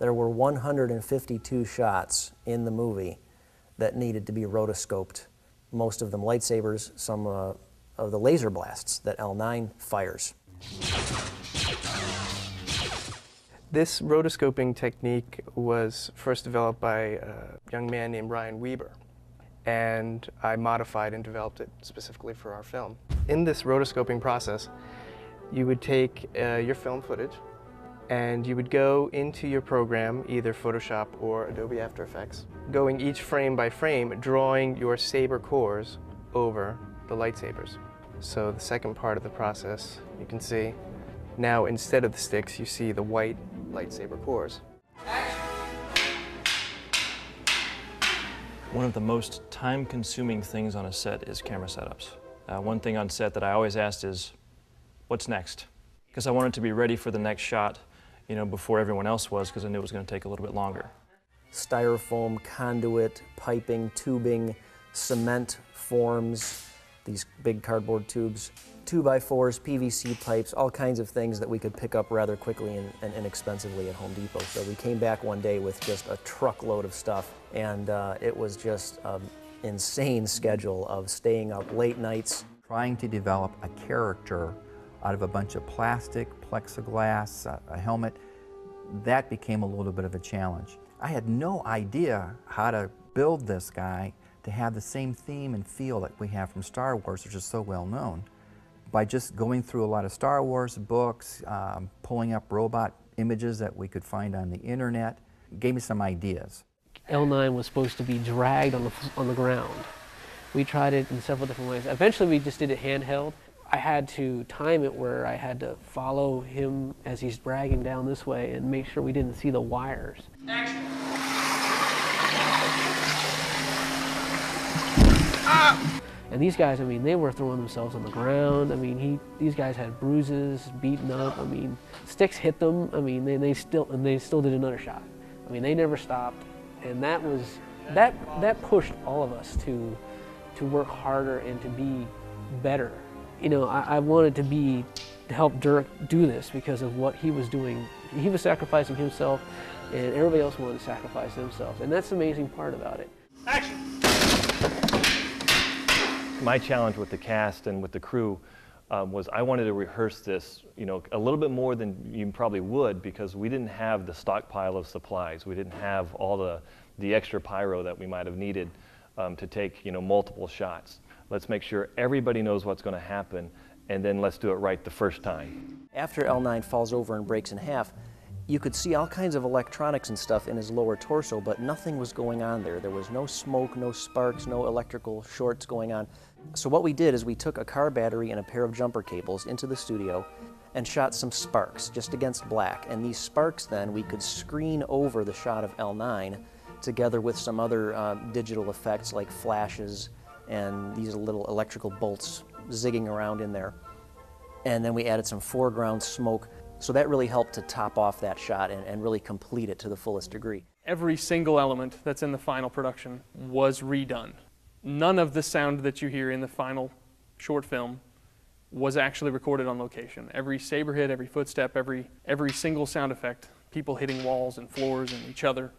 There were 152 shots in the movie that needed to be rotoscoped, most of them lightsabers, some of the laser blasts that L9 fires. This rotoscoping technique was first developed by a young man named Ryan Weber, and I modified and developed it specifically for our film. In this rotoscoping process, you would take your film footage and you would go into your program, either Photoshop or Adobe After Effects, going each frame by frame, drawing your saber cores over the lightsabers. So the second part of the process, you can see, now instead of the sticks, you see the white lightsaber cores. One of the most time-consuming things on a set is camera setups. One thing on set that I always asked is, what's next? Because I wanted to be ready for the next shot, you know, before everyone else was, because I knew it was going to take a little bit longer. Styrofoam, conduit, piping, tubing, cement forms, these big cardboard tubes, 2x4s, PVC pipes, all kinds of things that we could pick up rather quickly and inexpensively at Home Depot. So we came back one day with just a truckload of stuff, and it was just an insane schedule of staying up late nights. Trying to develop a character out of a bunch of plastic, plexiglass, a helmet, that became a little bit of a challenge. I had no idea how to build this guy to have the same theme and feel that we have from Star Wars, which is so well known. By just going through a lot of Star Wars books, pulling up robot images that we could find on the internet, gave me some ideas. L9 was supposed to be dragged on the ground. We tried it in several different ways. Eventually we just did it handheld. I had to time it where I had to follow him as he's dragging down this way and make sure we didn't see the wires. Action. And these guys, I mean, they were throwing themselves on the ground. I mean, these guys had bruises, beaten up. I mean, sticks hit them. I mean, they still did another shot. I mean, they never stopped, and that pushed all of us to work harder and to be better. You know, I wanted to help Dirk do this because of what he was doing. He was sacrificing himself, and everybody else wanted to sacrifice themselves, and that's the amazing part about it. Action. My challenge with the cast and with the crew was I wanted to rehearse this, you know, a little bit more than you probably would, because we didn't have the stockpile of supplies. We didn't have all the extra pyro that we might have needed to take, you know, multiple shots. Let's make sure everybody knows what's going to happen, and then let's do it right the first time. After L9 falls over and breaks in half, you could see all kinds of electronics and stuff in his lower torso, but nothing was going on there. There was no smoke, no sparks, no electrical shorts going on. So what we did is we took a car battery and a pair of jumper cables into the studio and shot some sparks just against black. And these sparks then we could screen over the shot of L9 together with some other digital effects like flashes and these little electrical bolts zigging around in there. And then we added some foreground smoke. So that really helped to top off that shot and really complete it to the fullest degree. Every single element that's in the final production was redone. None of the sound that you hear in the final short film was actually recorded on location. Every saber hit, every footstep, every single sound effect, people hitting walls and floors and each other,